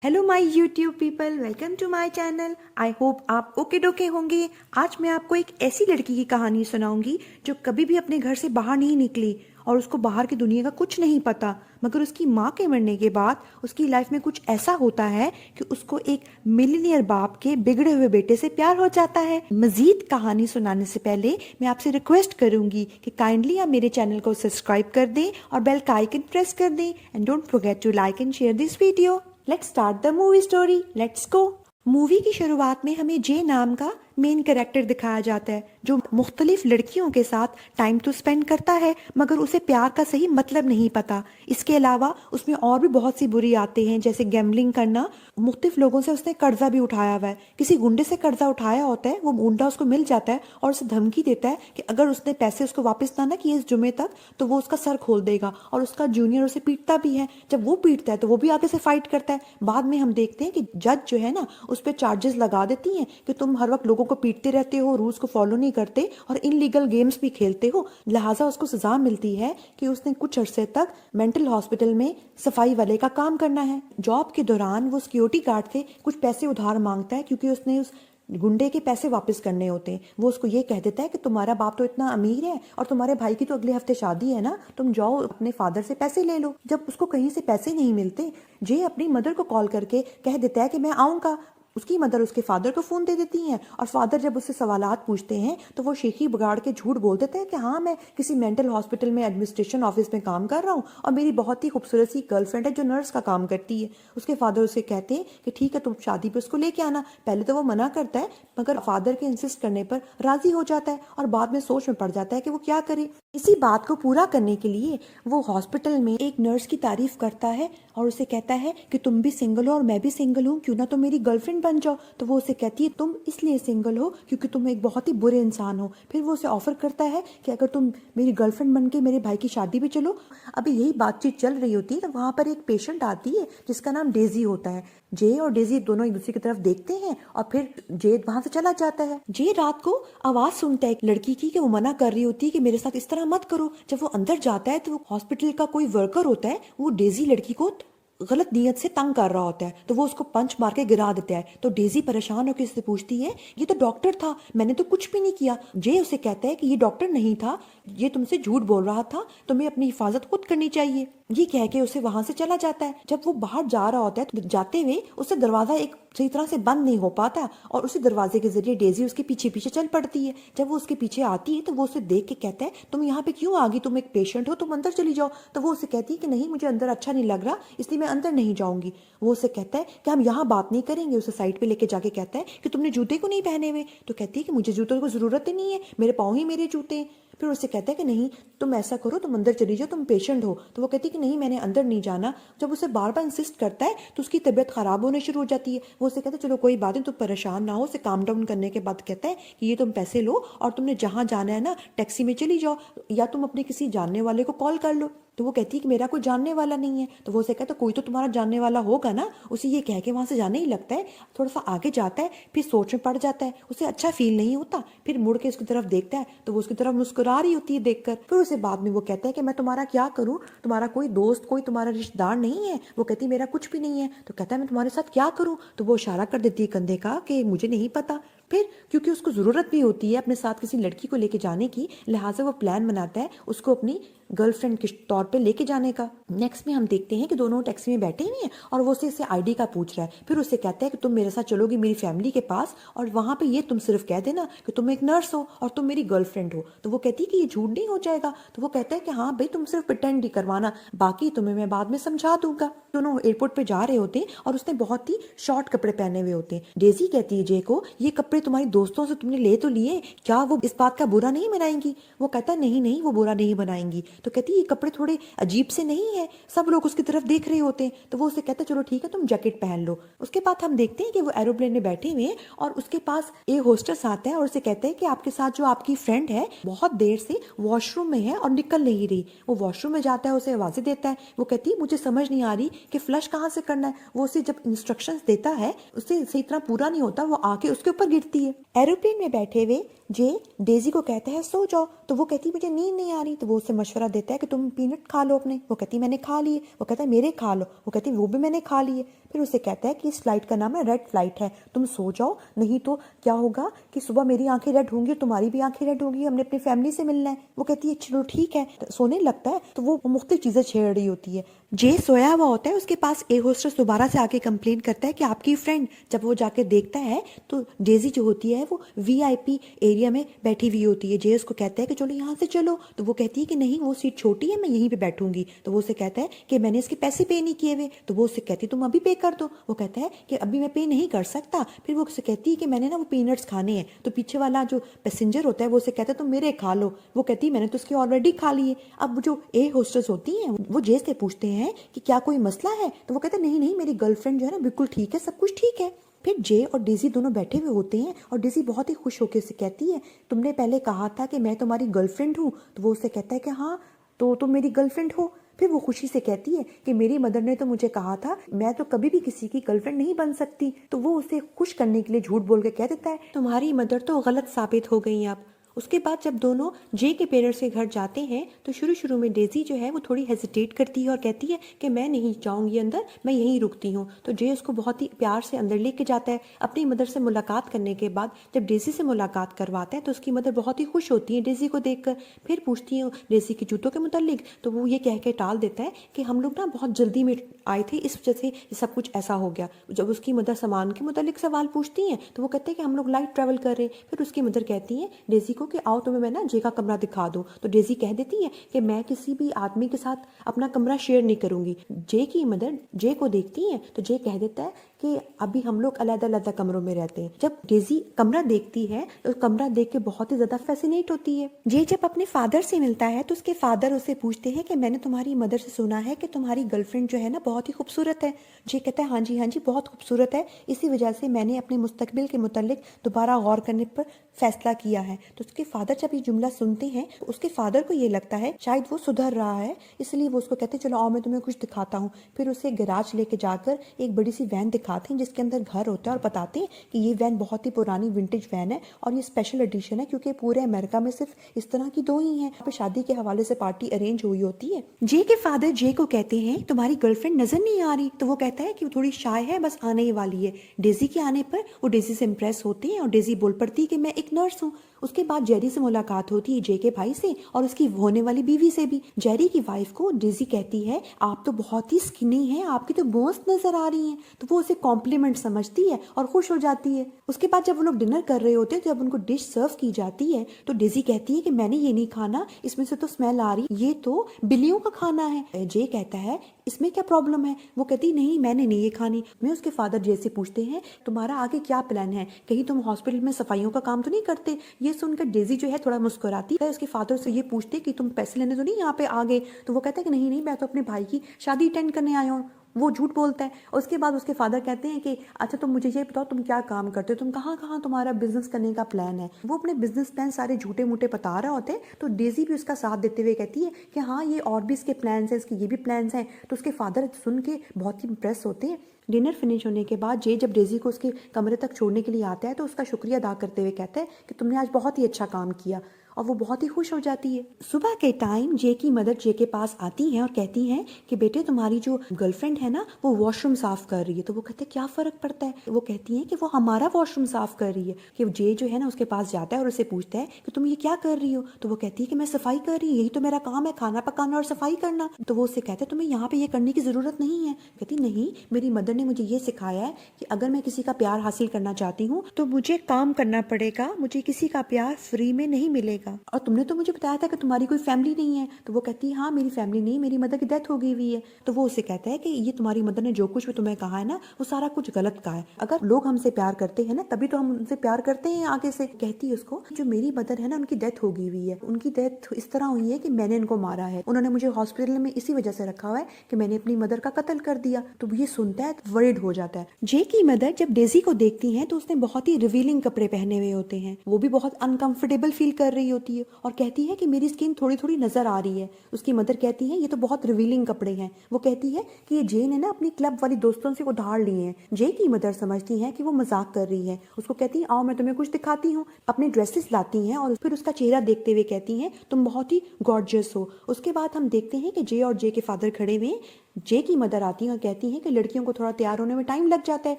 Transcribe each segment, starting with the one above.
Hello my YouTube people, welcome to my channel. I hope आप okey dokey होंगे। आज मैं आपको एक ऐसी लड़की की कहानी सुनाऊंगी जो कभी भी अपने घर से बाहर नहीं निकली और उसको बाहर की दुनिया का कुछ नहीं पता, मगर उसकी माँ के मरने के बाद उसकी लाइफ में कुछ ऐसा होता है कि उसको एक मिलीनियर बाप के बिगड़े हुए बेटे से प्यार हो जाता है। मजीद कहानी सुनाने से पहले मैं आपसे रिक्वेस्ट करूंगी कि काइंडली आप मेरे चैनल को सब्सक्राइब कर दें और बेल का आइकन प्रेस कर दें and don't forget to like and share this video. Let's start the movie story, let's go. Movie की शुरुआत में हमें जे नाम का मेन कैरेक्टर दिखाया जाता है जो मुख्तलिफ लड़कियों के साथ टाइम तो स्पेंड करता है, मगर उसे प्यार का सही मतलब नहीं पता। इसके अलावा उसमें और भी बहुत सी बुरी आदतें हैं, जैसे गैम्बलिंग करना। मुख्तलिफ लोगों से उसने कर्जा भी उठाया हुआ है। किसी गुंडे से कर्जा उठाया होता है, वो गुंडा उसको मिल जाता है और उसे धमकी देता है कि अगर उसने पैसे उसको वापस ना किए इस जुमे तक तो वो उसका सर खोल देगा, और उसका जूनियर उसे पीटता भी है। जब वो पीटता है तो वो भी आगे से फाइट करता है। बाद में हम देखते हैं कि जज जो है ना उस पर चार्जेस लगा देती हैं कि तुम हर वक्त लोगों को पीटते रहते हो, रूल्स को फॉलो नहीं करते और इनलीगल गेम्स भी खेलते हो। लिहाजा उसको सजा मिलती है कि उसने कुछ अरसे तक मेंटल हॉस्पिटल में सफाई वाले का काम करना है। जॉब के दौरान वो सिक्योरिटी गार्ड से कुछ पैसे उधार मांगता है क्योंकि उसने उस गुंडे के पैसे वापस करने होते हैं। वो उसको ये कह देता है कि तुम्हारा बाप तो इतना अमीर है और तुम्हारे भाई की तो अगले हफ्ते शादी है ना, तुम जाओ अपने फादर से पैसे ले लो। जब उसको कहीं से पैसे नहीं मिलते, जे अपनी मदर को कॉल करके कह देता है कि मैं आऊंगा। उसकी मदर उसके फादर को फोन दे देती हैं और फादर जब उससे सवालात पूछते हैं तो वो शेखी बिगाड़ के झूठ बोल देता है कि हाँ, मैं किसी मेंटल हॉस्पिटल में एडमिनिस्ट्रेशन ऑफिस में काम कर रहा हूँ और मेरी बहुत ही खूबसूरत सी गर्लफ्रेंड है जो नर्स का काम करती है। उसके फादर उसे कहते हैं कि ठीक है, तुम शादी पे उसको लेके आना। पहले तो वो मना करता है, मगर फादर के इंसिस्ट करने पर राजी हो जाता है और बाद में सोच में पड़ जाता है कि वो क्या करे। इसी बात को पूरा करने के लिए वो हॉस्पिटल में एक नर्स की तारीफ करता है और उसे कहता है कि तुम भी सिंगल हो और मैं भी सिंगल हूँ, क्यों ना तुम मेरी गर्लफ्रेंड बन जाओ। तो वो उसे कहती है तुम इसलिए सिंगल हो क्योंकि तुम एक बहुत ही बुरे इंसान हो। फिर वो उसे ऑफर करता है कि अगर तुम मेरी गर्लफ्रेंड बन के मेरे भाई की शादी भी चलो। अभी यही बातचीत चल रही होती है तो वहां पर एक पेशेंट आती है जिसका नाम डेजी होता है। जे और डेजी दोनों एक दूसरे की तरफ देखते हैं और फिर जे वहां से चला जाता है। जे रात को आवाज सुनता है एक लड़की की कि वो मना कर रही होती है कि मेरे साथ इस तरह मत करो। जब वो अंदर जाता है तो वो हॉस्पिटल का कोई वर्कर होता है, वो डेजी लड़की को गलत नीयत से तंग कर रहा होता है, तो वो उसको पंच मार के गिरा देता है। तो डेजी परेशान होकर उससे पूछती है ये तो डॉक्टर था, मैंने तो कुछ भी नहीं किया। जे उसे कहता है कि ये डॉक्टर नहीं था, ये तुमसे झूठ बोल रहा था, तुम्हें अपनी हिफाजत खुद करनी चाहिए। ये कह के उसे वहां से चला जाता है। जब वो बाहर जा रहा होता है तो जाते हुए उससे दरवाजा एक सही तरह से बंद नहीं हो पाता और उसी दरवाजे के जरिए डेजी उसके पीछे पीछे चल पड़ती है। जब वो उसके पीछे आती है तो वो उसे देख के कहता है तुम यहाँ पे क्यों आ गई, तुम एक पेशेंट हो, तुम अंदर चली जाओ। तो वो उसे कहती है कि नहीं, मुझे अंदर अच्छा नहीं लग रहा, इसलिए मैं अंदर नहीं जाऊंगी। वो उसे कहता है कि हम यहाँ बात नहीं करेंगे। उसे साइड पे लेके जाके कहता है कि तुमने जूते को नहीं पहने हुए। तो कहती है कि मुझे जूतों की जरूरत ही नहीं है, मेरे पाँव ही मेरे जूते हैं। फिर उससे कहता है कि नहीं, तुम ऐसा करो, तुम अंदर चली जाओ, तुम पेशेंट हो। तो वो कहती है कि नहीं, मैंने अंदर नहीं जाना। जब उसे बार बार इंसिस्ट करता है तो उसकी तबीयत खराब होने शुरू हो जाती है। वो उसे कहता है चलो कोई बात नहीं, तुम परेशान ना हो। उसे काम डाउन करने के बाद कहता है कि ये तुम पैसे लो और तुमने जहां जाना है ना टैक्सी में चली जाओ, या तुम अपने किसी जानने वाले को कॉल कर लो। तो वो कहती है कि मेरा कोई जानने वाला नहीं है। तो वो उसे कहता है कोई तो तुम्हारा जानने वाला होगा ना। उसे ये कह के वहां से जाने ही लगता है। थोड़ा सा आगे जाता है, फिर सोच में पड़ जाता है, उसे अच्छा फील नहीं होता। फिर मुड़ के उसकी तरफ देखता है तो वो उसकी तरफ मुस्कुरा रही होती है देखकर। फिर उसे बाद में वो कहता है कि मैं तुम्हारा क्या करूं, तुम्हारा कोई दोस्त, कोई तुम्हारा रिश्तेदार नहीं है। वो कहती मेरा कुछ भी नहीं है। तो कहता है मैं तुम्हारे साथ क्या करूं। तो वो इशारा कर देती है कंधे का कि मुझे नहीं पता। फिर क्योंकि उसको जरूरत भी होती है अपने साथ किसी लड़की को लेके जाने की, लिहाजा वो प्लान बनाता है उसको अपनी गर्लफ्रेंड के तौर पे लेके जाने का। नेक्स्ट में हम देखते हैं कि दोनों टैक्सी में बैठे हुए हैं और वो उसे आईडी का पूछ रहा है। फिर उससे कहता है कि तुम मेरे साथ चलोगी मेरी फैमिली के पास और वहां पे ये तुम सिर्फ कह देना कि तुम एक नर्स हो और तुम मेरी गर्लफ्रेंड हो। तो वो कहती है कि ये झूठ नहीं हो जाएगा। तो वो कहता है कि हाँ भाई, तुम सिर्फ प्रिटेंड ही करवाना, बाकी तुम्हें मैं बाद में समझा दूंगा। दोनों एयरपोर्ट पे जा रहे होते हैं और उसने बहुत ही शॉर्ट कपड़े पहने हुए होते हैं। डेजी कहती है जे को ये कपड़े तुम्हारी दोस्तों से तुमने ले तो लिए, क्या वो इस बात का बुरा नहीं मनाएंगी। वो कहता है नहीं नहीं, वो बुरा नहीं बनाएंगी। तो कहती है ये कपड़े थोड़े अजीब से नहीं है, सब लोग उसकी तरफ देख रहे होते हैं। तो वो उसे कहता है चलो ठीक है, तुम जैकेट पहन लो। उसके बाद हम देखते हैं कि वो एरोप्लेन में बैठे हुए हैं और उसके पास एक होस्टेस आता है और उसे कहते हैं कि आपके साथ जो आपकी फ्रेंड है बहुत देर से वॉशरूम में है और निकल नहीं रही। वो वॉशरूम में जाता है, उसे आवाजें देता है। वो कहती है मुझे समझ नहीं आ रही कि फ्लश कहाँ से करना है। वो उसे जब इंस्ट्रक्शंस देता है उससे सही तरह पूरा नहीं होता, वो आके उसके ऊपर गिरती है। एरोप्लेन में बैठे हुए जे डेजी को कहता है सो जाओ। तो वो कहती है मुझे नींद नहीं आ रही। तो वो उसे मशवरा देता है कि तुम पीनट खा लो अपने। वो कहती मैंने खा लिए। वो कहता है मेरे खा लो। वो कहती वो भी मैंने खा लिए। फिर उसे कहता है कि इस फ्लाइट का नाम है रेड फ्लाइट है, तुम सो जाओ, नहीं तो क्या होगा कि सुबह मेरी आंखें रेड होंगी और तुम्हारी भी आंखें रेड होंगी, हमने अपनी फैमिली से मिलना है। वो कहती है चलो ठीक है, सोने लगता है तो वो मुख्तलिफ चीजें छेड़ रही होती है। जे सोया हुआ होता है, उसके पास ए होस्टेस दोबारा से आके कंप्लेन करता है कि आपकी फ्रेंड, जब वो जाके देखता है तो डेजी जो होती है वो वीआईपी एरिया में बैठी हुई होती है। जे उसको कहता है कि चलो यहाँ से चलो, तो वो कहती है कि नहीं वो सीट छोटी है, मैं यहीं पे बैठूंगी। तो वो उसे कहता है कि मैंने इसके पैसे पे नहीं किए हुए। तो वो उससे कहती है तुम अभी पे कर दो। वो कहता है कि अभी मैं पे नहीं कर सकता। फिर वो उससे कहती है कि मैंने ना वो पीनट्स खाने हैं। तो पीछे वाला जो पैसेंजर होता है वो उसे कहता है तुम मेरे खा लो। वो कहती है मैंने तो उसके ऑलरेडी खा लिए। अब जो ए होस्टेस होती हैं वो जे से पूछते हैं कि क्या कोई मसला है। तो वो कहते हैं नहीं नहीं, मेरी गर्लफ्रेंड जो है ना बिल्कुल ठीक है, सब कुछ ठीक है। फिर जे और डेजी दोनों बैठे हुए होते हैं और डेजी बहुत ही खुश होकर उसे कहती है तुमने पहले कहा था कि मैं तुम्हारी गर्लफ्रेंड हूँ। तो वो उससे कहता है कि हाँ तो तुम मेरी गर्लफ्रेंड हो। फिर वो खुशी से कहती है कि मेरी मदर ने तो मुझे कहा था मैं तो कभी भी किसी की गर्लफ्रेंड नहीं बन सकती। तो वो उसे खुश करने के लिए झूठ बोल के कह देता है तुम्हारी मदर तो गलत साबित हो गई आप। उसके बाद जब दोनों जे के पेरेंट्स के घर जाते हैं तो शुरू में डेजी जो है वो थोड़ी हेजिटेट करती है और कहती है कि मैं नहीं जाऊंगी अंदर, मैं यहीं रुकती हूँ। तो जे उसको बहुत ही प्यार से अंदर लेके जाता है। अपनी मदर से मुलाकात करने के बाद जब डेजी से मुलाकात करवाता है तो उसकी मदर बहुत ही खुश होती है डेजी को देखकर। फिर पूछती है डेजी के जूतों के मुतालिक, तो वो ये कह के टाल देता है कि हम लोग ना बहुत जल्दी में आए थे, इस वजह से सब कुछ ऐसा हो गया। जब उसकी मदर सामान के मुतालिक सवाल पूछती हैं तो वो कहते हैं कि हम लोग लाइट ट्रैवल कर रहे हैं। फिर उसकी मदर कहती है डेजी को कि आओ तुम्हें मैं ना जे का कमरा दिखा दूं। तो डेजी कह देती है कि मैं किसी भी आदमी के साथ अपना कमरा शेयर नहीं करूंगी। जे की मदर जे को देखती है तो जे कह देता है कि अभी हम लोग अलग अलग कमरों में रहते हैं। जब डेजी कमरा देखती है तो कमरा देख के बहुत ही ज्यादा फैसिनेट होती है। जे जब अपने फादर से मिलता है तो उसके फादर उसे पूछते हैं कि मैंने तुम्हारी मदर से सुना है कि तुम्हारी गर्लफ्रेंड जो है ना बहुत ही खूबसूरत है। जे कहता है हाँ जी बहुत खूबसूरत है, इसी वजह से मैंने अपने मुस्तकबिल के मुतालिक दोबारा गौर करने पर फैसला किया है। तो उसके फादर जब ये जुमला सुनते हैं तो उसके फादर को ये लगता है शायद वो सुधर रहा है, इसलिए वो उसको कहते हैं चलो आओ मैं तुम्हें कुछ दिखाता हूँ। फिर उसे गैराज लेके जाकर एक बड़ी सी वैन दिखाते हैं जिसके अंदर घर होता है और बताते हैं कि ये वैन बहुत ही पुरानी विंटेज वैन है और ये स्पेशल एडिशन है क्योंकि पूरे अमेरिका में सिर्फ इस तरह की दो ही हैं। यहाँ पे शादी के हवाले से पार्टी अरेंज हुई होती है। जे के फादर जे को कहते हैं तुम्हारी गर्लफ्रेंड नजर नहीं आ रही। तो वो कहता है कि वो थोड़ी शाय है, बस आने ही वाली है। डेजी के आने पर वो डेजी से इम्प्रेस होते हैं और डेजी बोल पड़ती है कि मैं एक नर्स हूँ। उसके बाद जेरी से मुलाकात होती है जे के भाई से और उसकी होने वाली बीवी से भी। जेरी की वाइफ को डेजी कहती है आप तो बहुत ही स्किनी हैं, आपकी तो बोन्स नजर आ रही हैं। तो वो उसे कॉम्प्लीमेंट समझती है और खुश हो जाती है। उसके बाद जब वो लोग डिनर कर रहे होते हैं तो जब उनको डिश सर्व की जाती है तो डेजी कहती है कि मैंने ये नहीं खाना, इसमें से तो स्मेल आ रही, ये तो बिल्लियों का खाना है। जे कहता है इसमें क्या प्रॉब्लम है। वो कहती नहीं मैंने नहीं ये खानी। मैं उसके फादर जे से पूछते हैं तुम्हारा आगे क्या प्लान है, कहीं तुम हॉस्पिटल में सफाइयों का काम तो नहीं करते। ये सुनकर डेजी जो है थोड़ा मुस्कुराती है। उसके फादर से ये पूछते कि तुम पैसे लेने तो नहीं यहाँ पे आ गए। तो वो कहता है कि नहीं नहीं, मैं तो अपने भाई की शादी अटेंड करने आया हूँ। वो झूठ बोलता है। उसके बाद उसके फादर कहते हैं कि अच्छा तुम मुझे ये बताओ तुम क्या काम करते हो, तुम कहाँ कहाँ तुम्हारा बिजनेस करने का प्लान है। वो अपने बिजनेस प्लान सारे झूठे मूठे बता रहे होते हैं। तो डेजी भी उसका साथ देते हुए कहती है कि हाँ ये और भी इसके प्लान्स हैं, इसके ये भी प्लान्स हैं। तो उसके फादर सुन के बहुत ही इंप्रेस होते हैं। डिनर फिनिश होने के बाद जे जब डेजी को उसके कमरे तक छोड़ने के लिए आता है तो उसका शुक्रिया अदा करते हुए कहता है कि तुमने आज बहुत ही अच्छा काम किया और वो बहुत ही खुश हो जाती है। सुबह के टाइम जे की मदर जे के पास आती हैं और कहती हैं कि बेटे तुम्हारी जो गर्लफ्रेंड है ना वो वॉशरूम साफ कर रही है। तो वो कहते हैं क्या फर्क पड़ता है। वो कहती हैं कि वो हमारा वॉशरूम साफ कर रही है। कि जे जो है ना उसके पास जाता है और उसे पूछता है कि तुम ये क्या कर रही हो। तो वो कहती है कि मैं सफाई कर रही हूँ, यही तो मेरा काम है, खाना पकाना और सफाई करना। तो वो उससे कहते हैं तुम्हें यहाँ पे ये करने की जरूरत नहीं है। कहती नहीं, मेरी मदर ने मुझे ये सिखाया है कि अगर मैं किसी का प्यार हासिल करना चाहती हूँ तो मुझे काम करना पड़ेगा, मुझे किसी का प्यार फ्री में नहीं मिलेगा। और तुमने तो मुझे बताया था कि तुम्हारी कोई फैमिली नहीं है। तो वो कहती है हाँ मेरी फैमिली नहीं, मेरी मदर की डेथ हो गई हुई है। तो वो उसे कहता है कि ये तुम्हारी मदर ने जो कुछ भी तुम्हें कहा है ना वो सारा कुछ गलत कहा है। अगर लोग हमसे प्यार करते हैं ना तभी तो हम उनसे प्यार करते हैं आगे से। कहती है उसको जो मेरी मदर है ना उनकी डेथ हो गई हुई है, उनकी डेथ इस तरह हुई है कि मैंने इनको मारा है, उन्होंने मुझे हॉस्पिटल में इसी वजह से रखा हुआ है कि मैंने अपनी मदर का कत्ल कर दिया। तो ये सुनता है वरीड हो जाता है। जे की मदर जब डेजी को देखती है तो उसने बहुत ही रिवीलिंग कपड़े पहने हुए होते हैं, वो भी बहुत अनकंफर्टेबल फील कर रही होती है और कहती है कि मेरी स्किन थोड़ी थोड़ी नजर आ रही है। उसकी मदर कहती है ये तो बहुत रिवीलिंग कपड़े हैं। वो कहती है कि ये जे ने ना अपनी क्लब वाली दोस्तों से उधार लिए हैं। जे की मदर समझती है कि वो मजाक कर रही है। उसको कहती है आओ मैं तुम्हें कुछ दिखाती हूँ। अपने ड्रेसेस लाती हैं और फिर उसका चेहरा देखते हुए कहती हैं तुम बहुत ही गॉर्जियस हो। उसके बाद हम देखते हैं कि जे और जे के फादर खड़े हुए जे की मदर आती है और कहती हैं कि लड़कियों को थोड़ा तैयार होने में टाइम लग जाता है।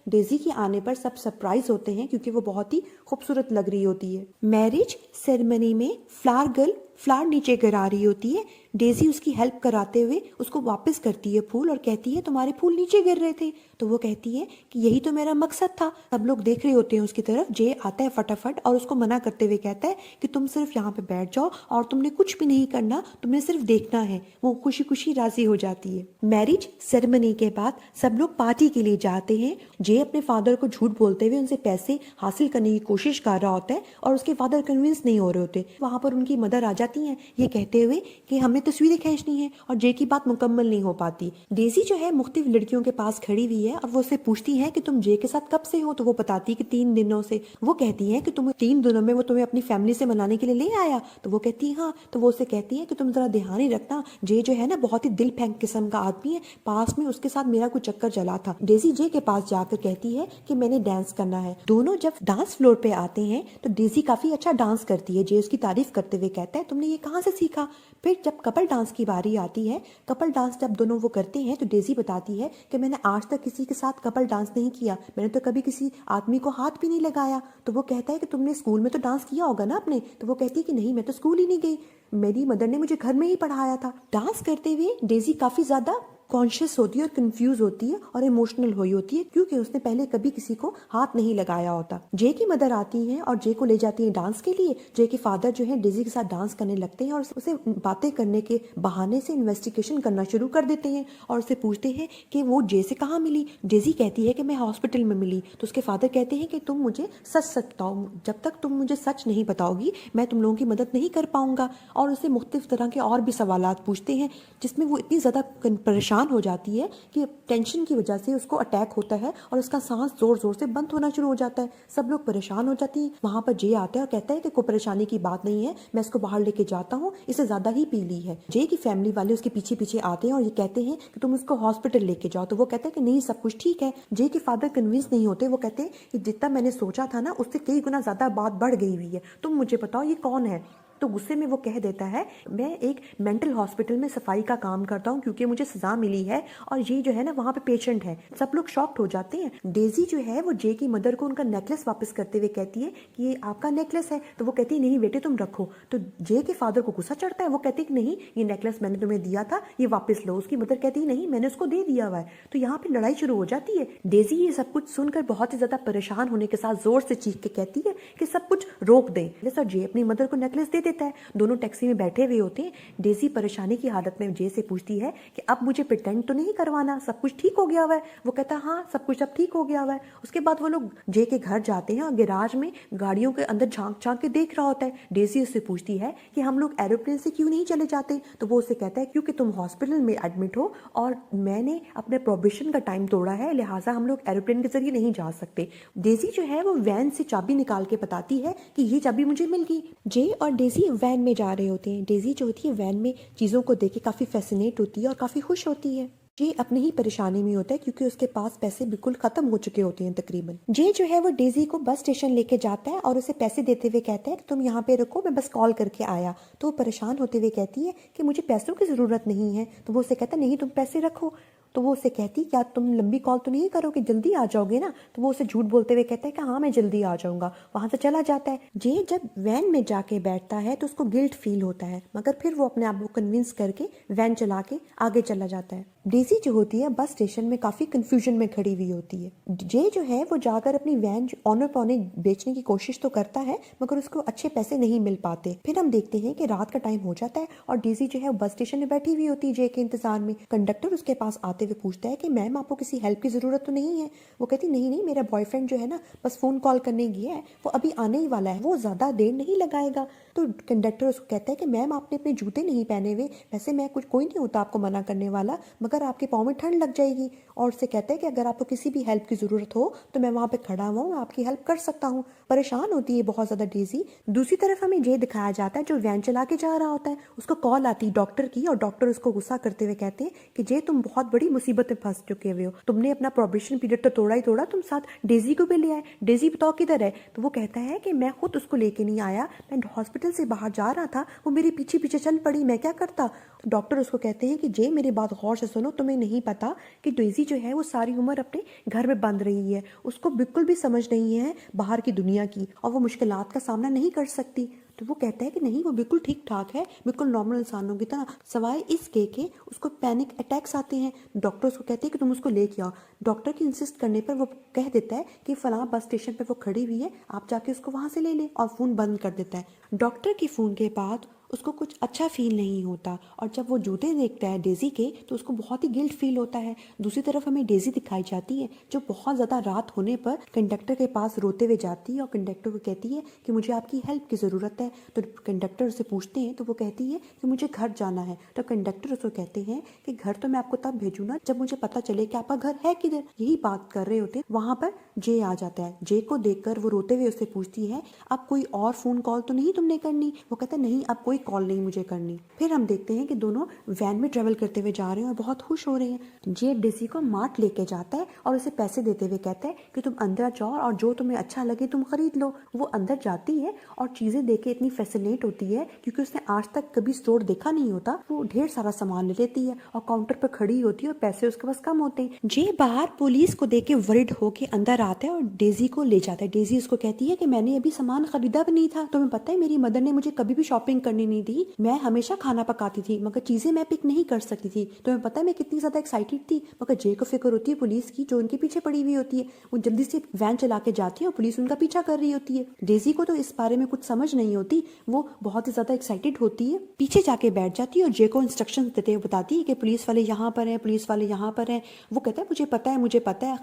डेजी के आने पर सब सरप्राइज होते हैं क्योंकि वो बहुत ही खूबसूरत लग रही होती है। मैरिज सेरेमनी में फ्लावर गर्ल फ्लावर नीचे गिरा रही होती है। डेजी उसकी हेल्प कराते हुए उसको वापस करती है फूल और कहती है तुम्हारे फूल नीचे गिर रहे थे। तो वो कहती है कि यही तो मेरा मकसद था। सब लोग देख रहे होते हैं उसकी तरफ। जे आता है फटाफट और उसको मना करते हुए कहता है कि तुम सिर्फ यहाँ पे बैठ जाओ और तुमने कुछ भी नहीं करना, तुमने सिर्फ देखना है। वो खुशी खुशी राजी हो जाती है। मैरिज सेरेमनी के बाद सब लोग पार्टी के लिए जाते हैं। जे अपने फादर को झूठ बोलते हुए उनसे पैसे हासिल करने की कोशिश कर रहा होता है और उसके फादर कन्विंस नहीं हो रहे होते। वहां पर उनकी मदर आ जाती है ये कहते हुए कि हमें तस्वीरें खींचनी है और जे की बात मुकम्मल नहीं हो पाती। डेजी जो है मुख्तलिफ लड़कियों के पास खड़ी हुई है और वो उससे पूछती है कि तुम जे के साथ कब से हो। तो वो बताती है कि 3 दिनों से। वो कहती है कि तुम 3 दिनों में वो तुम्हें अपनी फैमिली से मनाने के लिए ले आया। तो वो कहती है हाँ। तो वो उससे कहती है कि तुम जरा ध्यान ही रखना, जे जो है ना बहुत ही दिल फेंक किस्म का आदमी है, पास में उसके साथ मेरा कुछ चक्कर चला था। डेजी जे के पास जाकर कहती है कि मैंने डांस करना है। दोनों जब डांस फ्लोर पे आते हैं तो डेजी काफी अच्छा डांस करती है। जे उसकी तारीफ करते हुए कहता है तुमने ये कहाँ से सीखा। फिर जब कपल डांस की बारी आती है, कपल डांस जब दोनों वो करते हैं तो डेजी बताती है कि मैंने आज तक किसी के साथ कपल डांस नहीं किया, मैंने तो कभी किसी आदमी को हाथ भी नहीं लगाया। तो वो कहता है कि तुमने स्कूल में तो डांस किया होगा ना अपने। तो वो कहती है कि नहीं, मैं तो स्कूल ही नहीं गई, मेरी मदर ने मुझे घर में ही पढ़ाया था। डांस करते हुए डेजी काफी ज्यादा कॉन्शियस होती है और कंफ्यूज होती है और इमोशनल हुई होती है क्योंकि उसने पहले कभी किसी को हाथ नहीं लगाया होता। जे की मदर आती है और जे को ले जाती है डांस के लिए। जे के फादर जो है डेजी के साथ डांस करने लगते हैं और उसे बातें करने के बहाने से इन्वेस्टिगेशन करना शुरू कर देते हैं और उससे पूछते हैं कि वो जे से कहाँ मिली। डेजी कहती है कि मैं हॉस्पिटल में मिली। तो उसके फादर कहते हैं कि तुम मुझे सच सच बताओ, जब तक तुम मुझे सच नहीं बताओगी मैं तुम लोगों की मदद नहीं कर पाऊंगा। और उससे मुख्तलिफ तरह के और भी सवालात पूछते हैं जिसमें वो इतनी ज्यादा परेशान हो जाती है कि टेंशन की वजह से उसको अटैक होता है और उसका सांस जोर जोर से बंद होना शुरू हो जाता है। सब लोग परेशान हो जाती हैं। वहां पर जे आता है और कहता है कि कोई परेशानी की बात नहीं है, मैं इसको बाहर लेके जाता हूँ, इसे ज्यादा ही पी ली है। जे की फैमिली वाले उसके पीछे पीछे आते हैं और ये कहते हैं कि तुम उसको हॉस्पिटल लेके जाओ। तो वो कहता है कि नहीं, सब कुछ ठीक है। जे के फादर कन्विंस नहीं होते। वो कहते हैं कि जितना मैंने सोचा था ना उससे कई गुना ज्यादा बात बढ़ गई हुई है, तुम मुझे बताओ ये कौन है। तो गुस्से में वो कह देता है मैं एक मेंटल हॉस्पिटल में सफाई का काम करता हूँ क्योंकि मुझे सजा मिली है और ये जो है ना वहाँ पे पेशेंट है। सब लोग शॉक्ड हो जाते हैं। डेजी जो है वो जे की मदर को उनका नेकलेस वापस करते हुए कहती है कि ये आपका नेकलेस है। तो वो कहती है नहीं बेटे तुम रखो। तो जे के फादर को गुस्सा चढ़ता है। वो कहते हैं कि नहीं, ये नेकलेस मैंने तुम्हें दिया था, ये वापस लो। उसकी मदर कहती है नहीं, मैंने उसको दे दिया हुआ है। तो यहाँ पे लड़ाई शुरू हो जाती है। डेजी ये सब कुछ सुनकर बहुत ही ज्यादा परेशान होने के साथ जोर से चीख के कहती है कि सब कुछ रोक दें। जैसा जे अपनी मदर को नेकलेस दे देता है। दोनों टैक्सी में बैठे हुए होते हैं। डेजी परेशानी की हालत में जे से पूछती है कि अब मुझे प्रिटेंड तो नहीं करवाना, सब कुछ ठीक हो गया हुआ है। वो कहता है हाँ सब कुछ अब ठीक हो गया हुआ है। उसके बाद वो लोग जे के घर जाते हैं और गैराज में गाड़ियों के अंदर झांक झांक के देख रहा होता है। डेजी उससे पूछती है कि हम लोग एरोप्लेन से क्यों नहीं चले जाते। तो वो उससे कहता है क्योंकि तुम हॉस्पिटल में एडमिट हो और मैंने अपने प्रोबेशन का टाइम तोड़ा है, लिहाजा हम लोग एरोप्लेन के जरिए नहीं जा सकते। डेजी जो है वो वैन से चाबी निकाल के बताती है कि ये चाबी मुझे मिल गई। जे और डेजी वैन में जा रहे होते हैं। डेजी जो होती है वैन में चीजों को देख के काफी फैसिनेट होती है और काफी खुश होती है। जे अपनी ही परेशानी में होता है क्योंकि उसके पास पैसे बिल्कुल खत्म हो चुके होते हैं तकरीबन। जे जो है वो डेजी को बस स्टेशन लेके जाता है और उसे पैसे देते हुए कहता है कि तुम यहाँ पे रुको, मैं बस कॉल करके आया। तो वो परेशान होते हुए कहती है कि मुझे पैसों की जरूरत नहीं है। तो वो उसे कहता है नहीं, तुम पैसे रखो। तो वो उसे कहती क्या तुम लंबी कॉल तो नहीं करोगे, जल्दी आ जाओगे ना। तो वो उसे झूठ बोलते हुए कहता है कि हाँ मैं जल्दी आ जाऊंगा। वहां से चला जाता है। जे जब वैन में जाके बैठता है तो उसको गिल्ट फील होता है, मगर फिर वो अपने आप को कन्विंस करके वैन चला के आगे चला जाता है। डेजी जो होती है बस स्टेशन में काफी कंफ्यूजन में खड़ी हुई होती है। जे जो है वो जाकर अपनी वैन ऑनर पौने बेचने की कोशिश तो करता है मगर उसको अच्छे पैसे नहीं मिल पाते। फिर हम देखते हैं कि रात का टाइम हो जाता है और डेजी जो है बस स्टेशन में बैठी हुई होती है जे के इंतजार में। कंडक्टर उसके पास आते हुए पूछता है कि मैम आपको किसी हेल्प की जरूरत तो नहीं है। वो कहती नहीं नहीं, मेरा बॉयफ्रेंड जो है ना बस फोन कॉल करने गया है, वो अभी आने ही वाला है, वो ज्यादा देर नहीं लगाएगा। तो कंडक्टर उसको कहता है कि मैम आपने अपने जूते नहीं पहने हुए, वैसे मैं कुछ कोई नहीं होता आपको मना करने वाला, मगर आपके पाँव में ठंड लग जाएगी। और उससे कहता है कि अगर आपको किसी भी हेल्प की जरूरत हो तो मैं वहां पे खड़ा हुआ हूँ, आपकी हेल्प कर सकता हूँ। परेशान होती है बहुत ज्यादा डेजी। दूसरी तरफ हमें जे दिखाया जाता है जो वैन चला के जा रहा होता है। उसको कॉल आती है डॉक्टर की और डॉक्टर उसको गुस्सा करते हुए कहते हैं कि जे तुम बहुत बड़ी मुसीबत में फंस चुके हुए हो, तुमने अपना प्रोबेशन पीरियड तो तोड़ा ही तोड़ा, तुम साथ डेजी को भी ले आए, डेजी बताओ किधर है? तो वो कहता है कि मैं खुद उसको लेके नहीं आया, मैं हॉस्पिटल से बाहर जा रहा था, वो मेरे पीछे पीछे चल पड़ी, मैं क्या करता? तो डॉक्टर उसको कहते हैं कि जे मेरी बात गौर से सुनो, तुम्हें नहीं पता कि डेजी जो है वो सारी उम्र अपने घर में बंद रही है, उसको बिल्कुल भी समझ नहीं है बाहर की दुनिया की, और वो मुश्किलात का सामना नहीं कर सकती। तो वो कहता है कि नहीं, वो बिल्कुल ठीक ठाक है, बिल्कुल नॉर्मल इंसानों की तरह, सवाए इसके के उसको पैनिक अटैक्स आते हैं। डॉक्टर उसको कहते हैं कि तुम उसको लेके आओ। डॉक्टर की इंसिस्ट करने पर वो कह देता है कि फलां बस स्टेशन पर वो खड़ी हुई है, आप जाके उसको वहाँ से ले लें, और फ़ोन बंद कर देता है। डॉक्टर के फ़ोन के बाद उसको कुछ अच्छा फील नहीं होता, और जब वो जूते देखता है डेजी के तो उसको बहुत ही गिल्ट फील होता है। दूसरी तरफ हमें डेजी दिखाई जाती है जो बहुत ज़्यादा रात होने पर कंडक्टर के पास रोते हुए जाती है और कंडक्टर को कहती है कि मुझे आपकी हेल्प की ज़रूरत है। तो कंडक्टर उससे पूछते हैं तो वो कहती है कि मुझे घर जाना है। तो कंडक्टर उसको कहते हैं कि घर तो मैं आपको तब भेजूँ ना जब मुझे पता चले कि आपका घर है किधर। यही बात कर रहे होते वहाँ पर जे आ जाता है। जे को देखकर वो रोते हुए उससे पूछती है, अब कोई और फ़ोन कॉल तो नहीं तुमने करनी? वो कहता है नहीं, अब कोई कॉल नहीं मुझे करनी। फिर हम देखते हैं कि दोनों वैन में ट्रेवल करते हुए जा रहे हैं और बहुत खुश हो रहे हैं। जे डेजी को मार्ट लेके जाता है और उसे पैसे देते हुए कहता है कि तुम अंदर जाओ और जो तुम्हें अच्छा लगे तुम खरीद लो। वो अंदर जाती है और चीजें देख के इतनी फैसिनेट होती है क्योंकि उसने आज तक कभी स्टोर देखा नहीं होता। वो ढेर सारा सामान ले लेती है और काउंटर पर खड़ी होती है और पैसे उसके पास कम होते हैं। जे बाहर पुलिस को देख के वरिड होके अंदर आता है और डेजी को ले जाता है। डेजी उसको कहती है कि मैंने अभी सामान खरीदा भी नहीं था, तुम्हें पता है मेरी मदर ने मुझे कभी भी शॉपिंग करनी नहीं दी, मैं हमेशा खाना पकाती थी मगर चीजें मैं पिक नहीं कर सकती थी। तुम्हें पता है मैं कितनी ज्यादा एक्साइटेड थी। मगर जे को फिक्र होती है पुलिस की जो उनके पीछे पड़ी हुई होती है। वो जल्दी से वैन चला के जाती है और पुलिस उनका पीछा कर रही होती है। डेजी को तो इस बारे में कुछ समझ नहीं होती, वो बहुत ही ज्यादा एक्साइटेड होती है, पीछे जाके बैठ जाती है और जे को इंस्ट्रक्शन देते हुए बताती है कि पुलिस वाले यहाँ पर हैं, पुलिस वाले यहाँ पर हैं। वो कहता है मुझे पता है, मुझे पता है।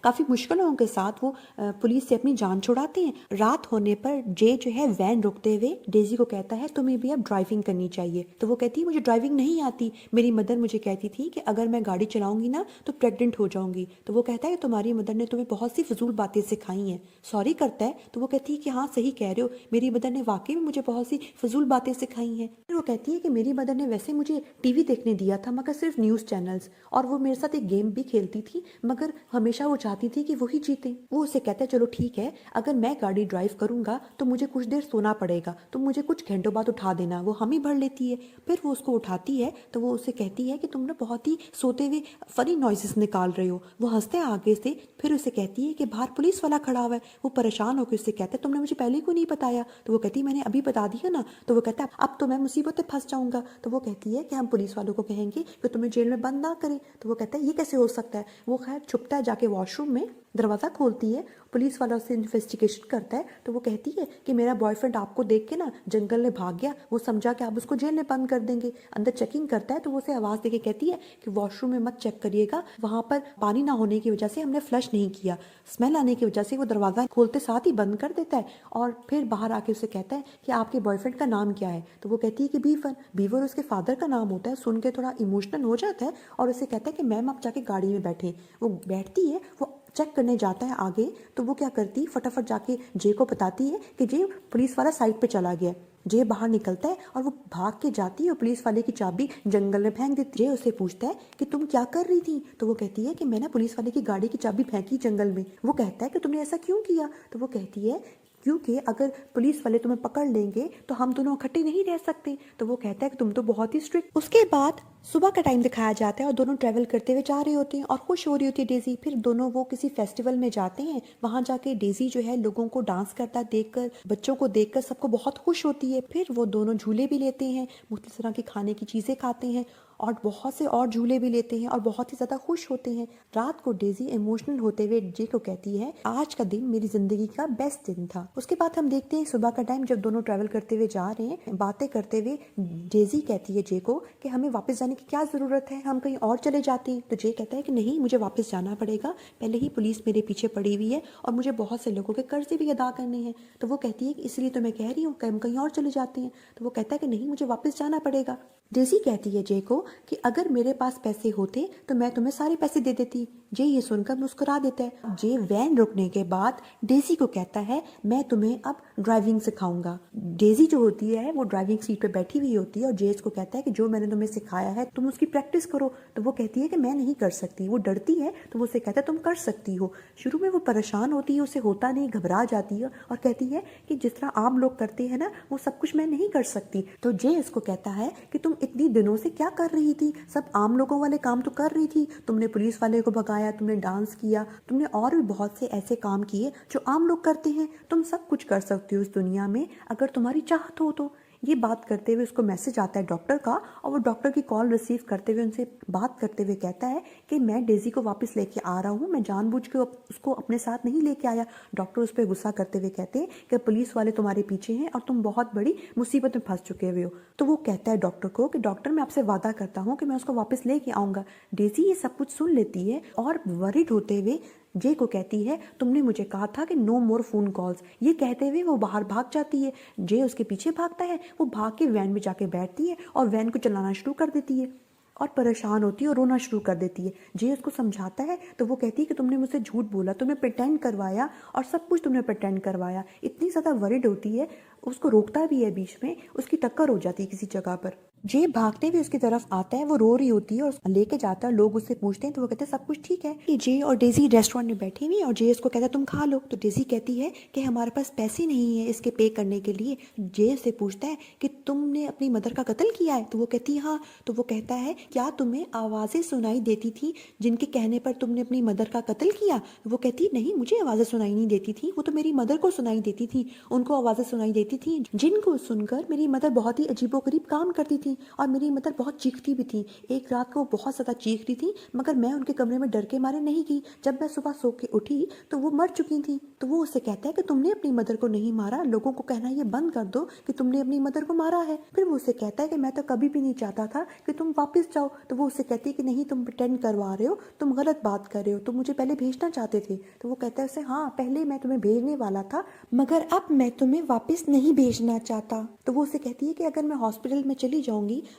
काफी मुश्किलों के साथ वो पुलिस से अपनी जान छुड़ाते हैं। रात होने पर जे जो है वैन रुकते हुए डेजी को कहता है तुम्हें भी अब ड्राइविंग करनी चाहिए। तो वो कहती है मुझे ड्राइविंग नहीं आती, मेरी मदर मुझे कहती थी कि अगर मैं गाड़ी चलाऊंगी ना तो प्रेग्नेंट हो जाऊंगी। तो वो कहता है कि तुम्हारी मदर ने तुम्हें बहुत सी फजूल बातें सिखाई हैं। सॉरी करता है तो वो कहती है कि हाँ सही कह रहे हो, मेरी मदर ने वाकई में मुझे बहुत सी फजूल बातें सिखाई हैं। फिर वो कहती है कि मेरी मदर ने वैसे मुझे टीवी देखने दिया था मगर सिर्फ न्यूज़ चैनल्स, और वो मेरे साथ एक गेम भी खेलती थी मगर हमेशा वो चाहती थी कि वही जीते। वो उससे कहता है चलो ठीक है, अगर मैं गाड़ी ड्राइव करूंगा तो मुझे कुछ देर सोना पड़ेगा, तो मुझे कुछ घंटों बाद उठा देना। वो हम ही भर लेती है। फिर वो उसको उठाती है तो वो उससे कहती है कि तुम ना बहुत ही सोते हुए फनी नॉइसेस निकाल रहे हो। वो हंसते हैं आगे से। फिर उसे कहती है कि बाहर पुलिस वाला खड़ा हुआ है। वो परेशान होकर उससे कहता है तुमने मुझे पहले क्यों नहीं बताया? तो वो कहती है मैंने अभी बता दिया ना। तो वो कहता है अब तो मैं मुसीबत में फंस जाऊंगा। तो वो कहती है कि हम पुलिस वालों को कहेंगे कि तुम्हें जेल में बंद ना करें। तो वो कहता है ये कैसे हो सकता है? वो खैर छुपता है जाके वॉशरूम में, दरवाज़ा खोलती है, पुलिस वाला उससे इन्वेस्टिगेशन करता है। तो वो कहती है कि मेरा बॉयफ्रेंड आपको देख के ना जंगल में भाग गया, वो समझा कि आप उसको जेल में बंद कर देंगे। अंदर चेकिंग करता है तो वो उसे आवाज़ देके कहती है कि वॉशरूम में मत चेक करिएगा, वहाँ पर पानी ना होने की वजह से हमने फ्लश नहीं किया। स्मेल आने की वजह से वो दरवाज़ा खोलते साथ ही बंद कर देता है और फिर बाहर आके उसे कहता है कि आपके बॉयफ्रेंड का नाम क्या है? तो वो कहती है कि बीवर। बीवर उसके फादर का नाम होता है। सुन के थोड़ा इमोशनल हो जाता है और उसे कहता है कि मैम आप जाके गाड़ी में बैठे। वो बैठती है, वो चेक करने जाता है आगे। तो वो क्या करती है, फटाफट जाके जे को बताती है कि जे पुलिस वाला साइड पे चला गया। जे बाहर निकलता है और वो भाग के जाती है और पुलिस वाले की चाबी जंगल में फेंक देती है। जे उससे पूछता है कि तुम क्या कर रही थी? तो वो कहती है कि मैंने पुलिस वाले की गाड़ी की चाबी फेंकी जंगल में। वो कहता है कि तुमने ऐसा क्यों किया? तो वो कहती है क्योंकि अगर पुलिस वाले तुम्हें पकड़ लेंगे तो हम दोनों इकट्ठे नहीं रह सकते। तो वो कहता है कि तुम तो बहुत ही स्ट्रिक्ट। उसके बाद सुबह का टाइम दिखाया जाता है और दोनों ट्रैवल करते हुए जा रहे होते हैं और खुश हो रही होती है डेजी। फिर दोनों वो किसी फेस्टिवल में जाते हैं। वहां जाके डेजी जो है लोगों को डांस करता देखकर, बच्चों को देखकर सबको बहुत खुश होती है। फिर वो दोनों झूले भी लेते हैं, मुख्तलिफ तरह की खाने की चीजें खाते हैं और बहुत से और झूले भी लेते हैं और बहुत ही ज्यादा खुश होते हैं। रात को डेजी इमोशनल होते हुए जे को कहती है आज का दिन मेरी जिंदगी का बेस्ट दिन था। उसके बाद हम देखते हैं सुबह का टाइम जब दोनों ट्रैवल करते हुए जा रहे हैं, बातें करते हुए डेजी कहती है जे को कि हमें वापस जाने की क्या जरूरत है, हम कहीं और चले जाते हैं। तो जे कहता है कि नहीं, मुझे वापस जाना पड़ेगा, पहले ही पुलिस मेरे पीछे पड़ी हुई है और मुझे बहुत से लोगों के कर्जे भी अदा करने हैं। तो वो कहती है कि इसलिए तो मैं कह रही हूँ कि हम कहीं और चले जाते हैं। तो वो कहता है कि नहीं, मुझे वापस जाना पड़ेगा। डेजी कहती है जे को कि अगर मेरे पास पैसे होते तो मैं तुम्हें सारे पैसे दे देती। जे ये सुनकर मुस्कुरा देता है। जे वैन रुकने के बाद डेजी को कहता है मैं तुम्हें अब ड्राइविंग सिखाऊंगा। डेजी जो होती है वो ड्राइविंग सीट पे बैठी हुई होती है और जे इसको कहता है कि जो मैंने तुम्हें सिखाया है तुम उसकी प्रैक्टिस करो। तो वो कहती है कि मैं नहीं कर सकती। वो डरती है तो वो उसे कहता है तुम कर सकती हो। शुरू में वो परेशान होती है, उसे होता नहीं, घबरा जाती है और कहती है कि जिस तरह आम लोग करते हैं ना वो सब कुछ मैं नहीं कर सकती। तो जे इसको कहता है कि तुम इतनी दिनों से क्या कर रही थी, सब आम लोगों वाले काम तो कर रही थी। तुमने पुलिस वाले को भगाया, तुमने डांस किया, तुमने और भी बहुत से ऐसे काम किए जो आम लोग करते हैं। तुम सब कुछ कर सकती हो इस दुनिया में अगर तुम्हारी चाहत हो तो। ये बात करते हुए उसको मैसेज आता है डॉक्टर का और वो डॉक्टर की कॉल रिसीव करते हुए उनसे बात करते हुए कहता है कि मैं डेजी को वापस लेके आ रहा हूँ, मैं जानबूझ के उसको अपने साथ नहीं लेके आया। डॉक्टर उस पर गुस्सा करते हुए कहते हैं कि पुलिस वाले तुम्हारे पीछे हैं और तुम बहुत बड़ी मुसीबत में फंस चुके हुए हो। तो वो कहता है डॉक्टर को कि डॉक्टर मैं आपसे वादा करता हूँ कि मैं उसको वापस लेके आऊंगा। डेजी ये सब कुछ सुन लेती है और वरिड होते हुए जे को कहती है तुमने मुझे कहा था कि नो मोर फोन कॉल्स। ये कहते हुए वो बाहर भाग जाती है। जे उसके पीछे भागता है, वो भाग के वैन में जाके बैठती है और वैन को चलाना शुरू कर देती है और परेशान होती है और रोना शुरू कर देती है। जे उसको समझाता है तो वो कहती है कि तुमने मुझसे झूठ बोला, तुमने प्रिटेंड करवाया और सब कुछ तुमने प्रिटेंड करवाया। इतनी ज़्यादा वरिड होती है, उसको रोकता भी है, बीच में उसकी टक्कर हो जाती है किसी जगह पर। जे भागते हुए उसकी तरफ आता है, वो रो रही होती है और लेके जाता है। लोग उससे पूछते हैं तो वो कहते हैं सब कुछ ठीक है। कि जे और डेजी रेस्टोरेंट में बैठी हुई और जे उसको कहता है तुम खा लो। तो डेजी कहती है कि हमारे पास पैसे नहीं है इसके पे करने के लिए। जे से पूछता है कि तुमने अपनी मदर का कत्ल किया है। तो वो कहती है हाँ। तो वो कहता है क्या तुम्हें आवाज़ें सुनाई देती थी जिनके कहने पर तुमने अपनी मदर का कत्ल किया। वो कहती है नहीं, मुझे आवाज़ें सुनाई नहीं देती थी, वो तो मेरी मदर को सुनाई देती थी। उनको आवाज़ें सुनाई देती थी जिनको सुनकर मेरी मदर बहुत ही अजीबोगरीब काम करती थी और मेरी मदर बहुत चीखती भी थी। एक रात को वो बहुत ज़्यादा चीख रही थी मगर मैं उनके कमरे में डर के मारे नहीं गई। जब मैं सुबह सो के उठी तो वो मर चुकी थी। तो वो उससे कहता है कि तुमने अपनी मदर को नहीं मारा, लोगों को कहना ये बंद कर दो कि तुमने अपनी मदर को मारा है। फिर वो उससे कहता है कि मैं तो कभी भी नहीं चाहता था कि तुम वापस जाओ। तो वो उससे कहती है कि नहीं, तुम प्रिटेंड करवा रहे हो, तुम गलत बात कर रहे हो, तुम मुझे पहले भेजना चाहते थे। तो वो कहता है उसे हाँ, पहले मैं तुम्हें भेजने वाला था मगर अब मैं तुम्हें वापस नहीं भेजना चाहता। तो वो उससे कहती है कि अगर मैं हॉस्पिटल में चली जाऊंगी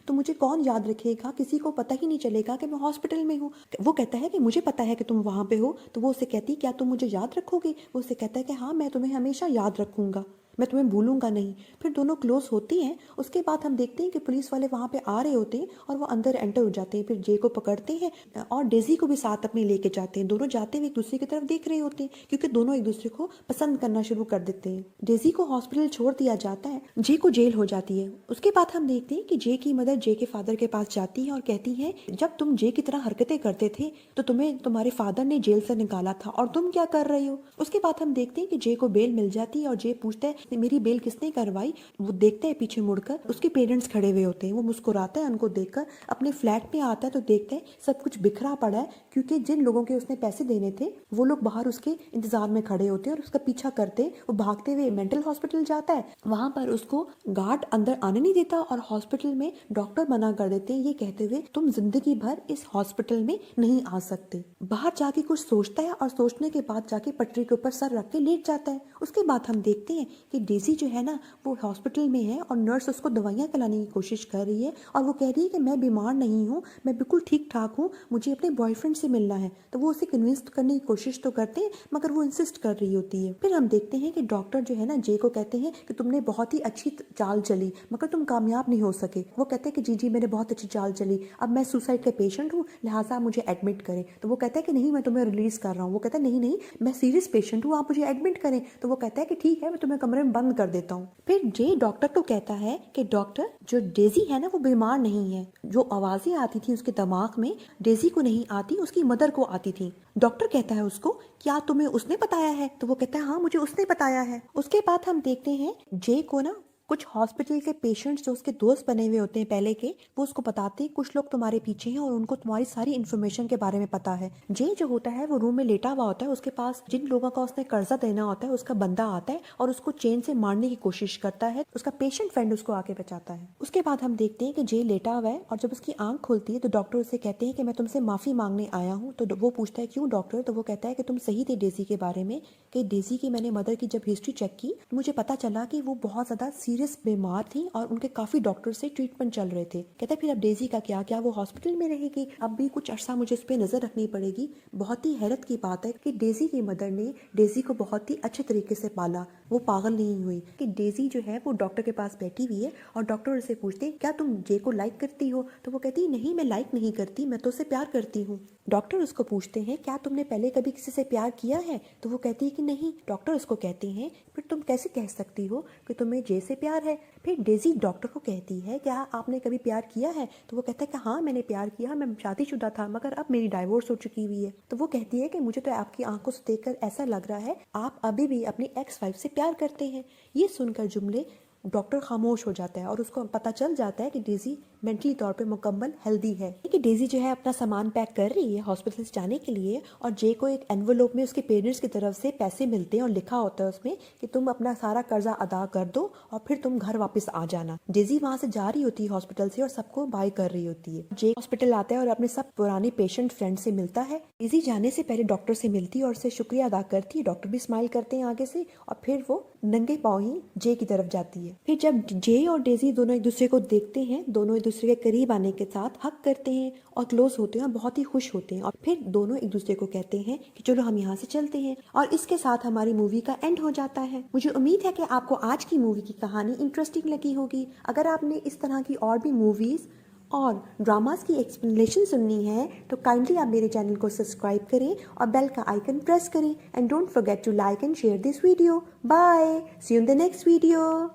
तो मुझे कौन याद रखेगा, किसी को पता ही नहीं चलेगा कि मैं हॉस्पिटल में हूँ। वो कहता है कि मुझे पता है कि तुम वहाँ पे हो। तो वो उसे कहती है क्या तुम मुझे याद रखोगे। वो उसे कहता है कि हाँ, मैं तुम्हें हमेशा याद रखूंगा, मैं तुम्हें भूलूंगा नहीं। फिर दोनों क्लोज होती हैं। उसके बाद हम देखते हैं कि पुलिस वाले वहाँ पे आ रहे होते हैं और वो अंदर एंटर हो जाते हैं। फिर जे को पकड़ते हैं और डेजी को भी साथ अपने लेके जाते हैं। दोनों जाते हुए एक दूसरे की तरफ देख रहे होते हैं क्योंकि दोनों एक दूसरे को पसंद करना शुरू कर देते हैं। डेजी को हॉस्पिटल छोड़ दिया जाता है, जे को जेल हो जाती है। उसके बाद हम देखते हैं कि जे की मदर जे के फादर के पास जाती है और कहती है जब तुम जे की तरह हरकतें करते थे तो तुम्हें तुम्हारे फादर ने जेल से निकाला था और तुम क्या कर रही हो। उसके बाद हम देखते हैं कि जे को बेल मिल जाती है और जे पूछता है मेरी बेल किसने करवाई। वो देखता है पीछे मुड़कर, उसके पेरेंट्स खड़े हुए होते हैं। वो मुस्कुराता है उनको देखकर, अपने फ्लैट में आता है तो देखता है सब कुछ बिखरा पड़ा है क्योंकि जिन लोगों के उसने पैसे देने थे वो लोग बाहर उसके इंतजार में खड़े होते हैं और उसका पीछा करते। वो भागते हुए मेंटल हॉस्पिटल जाता है। वहां पर उसको गार्ड अंदर आने नहीं देता और हॉस्पिटल में डॉक्टर मना कर देते हैं ये कहते हुए तुम जिंदगी भर इस हॉस्पिटल में नहीं आ सकते। बाहर जाके कुछ सोचता है और सोचने के बाद जाके पटरी के ऊपर सर रख के लेट जाता है। उसके बाद हम देखते हैं कि डेजी जो है ना वो हॉस्पिटल में है और नर्स उसको दवाइयाँ खिलाने की कोशिश कर रही है और वो कह रही है कि मैं बीमार नहीं हूँ, मैं बिल्कुल ठीक ठाक हूँ, मुझे अपने बॉयफ्रेंड से मिलना है। तो वो उसे कन्विंस करने की कोशिश तो करते हैं मगर वो इंसिस्ट कर रही होती है। फिर हम देखते हैं कि डॉक्टर जो है ना जे को कहते हैं कि तुमने बहुत ही अच्छी चाल चली मगर तुम कामयाब नहीं हो सके। वो कहते हैं कि जी जी मैंने बहुत अच्छी चाल चली, अब मैं सुसाइड का पेशेंट हूँ लिहाजा मुझे एडमिट करें। तो वो कहता है कि नहीं मैं तुम्हें रिलीज कर रहा हूँ। वो कहता है नहीं नहीं मैं सीरियस पेशेंट हूँ, आप मुझे एडमिट करें। तो वो कहता है कि ठीक है मैं तुम्हें कमरे में बंद कर देता हूँ। फिर जे डॉक्टर को कहता है कि डॉक्टर जो डेजी है ना वो बीमार नहीं है, जो आवाजें आती थी उसके दिमाग में डेजी को नहीं आती, उसकी मदर को आती थी। डॉक्टर कहता है उसको क्या तुम्हें उसने बताया है। तो वो कहता है हाँ मुझे उसने बताया है। उसके बाद हम देखते हैं जे को ना कुछ हॉस्पिटल के पेशेंट्स जो उसके दोस्त बने हुए होते हैं पहले के, वो उसको बताते हैं कुछ लोग तुम्हारे पीछे हैं और उनको तुम्हारी सारी इन्फॉर्मेशन के बारे में पता है। जे जो होता है वो रूम में लेटा हुआ होता है, उसके पास जिन लोगों का उसने कर्जा देना होता है उसका बंदा आता है और उसको चेन से मारने की कोशिश करता है। उसका पेशेंट फ्रेंड उसको आके बचाता है। उसके बाद हम देखते हैं कि जे लेटा हुआ है और जब उसकी आंख खुलती है तो डॉक्टर उससे कहते हैं कि मैं तुमसे माफी मांगने आया हूँ। तो वो पूछता है क्यों डॉक्टर। तो वो कहता है कि तुम सही थे डेजी के बारे में, कि डेजी की मैंने मदर की जब हिस्ट्री चेक की तो मुझे पता चला कि वो बहुत ज्यादा सीरियस सीरियस बीमार थी और उनके काफ़ी डॉक्टर से ट्रीटमेंट चल रहे थे। कहता है फिर अब डेजी का क्या वो हॉस्पिटल में रहेगी? अब भी कुछ अर्सा मुझे उस पर नज़र रखनी पड़ेगी। बहुत ही हैरत की बात है कि डेजी की मदर ने डेजी को बहुत ही अच्छे तरीके से पाला, वो पागल नहीं हुई। कि डेजी जो है वो डॉक्टर के पास बैठी हुई है और डॉक्टर उससे पूछते क्या तुम जे को लाइक करती हो? तो वो कहती नहीं, मैं लाइक नहीं करती, मैं तो उसे प्यार करती हूँ। डॉक्टर उसको पूछते हैं क्या तुमने पहले कभी किसी से प्यार किया है? तो वो कहती है कि नहीं। डॉक्टर उसको कहते हैं फिर तुम कैसे कह सकती हो कि तुम्हें जे से प्यार है? फिर डेजी डॉक्टर को कहती है क्या आपने कभी प्यार किया है? तो वो कहता है कि हाँ मैंने प्यार किया, मैं शादीशुदा था मगर अब मेरी डाइवोर्स हो चुकी हुई है। तो वो कहती है कि मुझे तो आपकी आंखों से देखकर ऐसा लग रहा है आप अभी भी अपनी एक्स वाइफ से प्यार करते हैं। ये सुनकर जुमले डॉक्टर खामोश हो जाता है और उसको पता चल जाता है कि डेजी मेंटली तौर पे मुकम्मल हेल्दी है। कि डेजी जो है अपना सामान पैक कर रही है हॉस्पिटल से जाने के लिए और जे को एक एनवेलोप में उसके पेरेंट्स की तरफ से पैसे मिलते हैं और लिखा होता है उसमें कि तुम अपना सारा कर्जा अदा कर दो और फिर तुम घर वापस आ जाना। डेजी वहां से जा रही होती है हॉस्पिटल से और सबको बाय कर रही होती है। जे हॉस्पिटल आता है और अपने सब पुराने पेशेंट फ्रेंड से मिलता है। डेजी जाने से पहले डॉक्टर से मिलती है और उससे शुक्रिया अदा करती है। डॉक्टर भी स्माइल करते हैं आगे से और फिर वो नंगे पाँव ही जे की तरफ जाती है। फिर जब जे और डेजी दोनों एक दूसरे को देखते हैं, दोनों एक दूसरे के करीब आने के साथ हक करते हैं और क्लोज होते हैं और बहुत ही खुश होते हैं और फिर दोनों एक दूसरे को कहते हैं कि चलो हम यहाँ से चलते हैं। और इसके साथ हमारी मूवी का एंड हो जाता है। मुझे उम्मीद है कि आपको आज की मूवी की कहानी इंटरेस्टिंग लगी होगी। अगर आपने इस तरह की और भी मूवीज और ड्रामास की एक्सप्लेनेशन सुननी है तो काइंडली आप मेरे चैनल को सब्सक्राइब करें और बेल का आइकन प्रेस करें and don't forget to like and share this video. Bye, see you in the next video.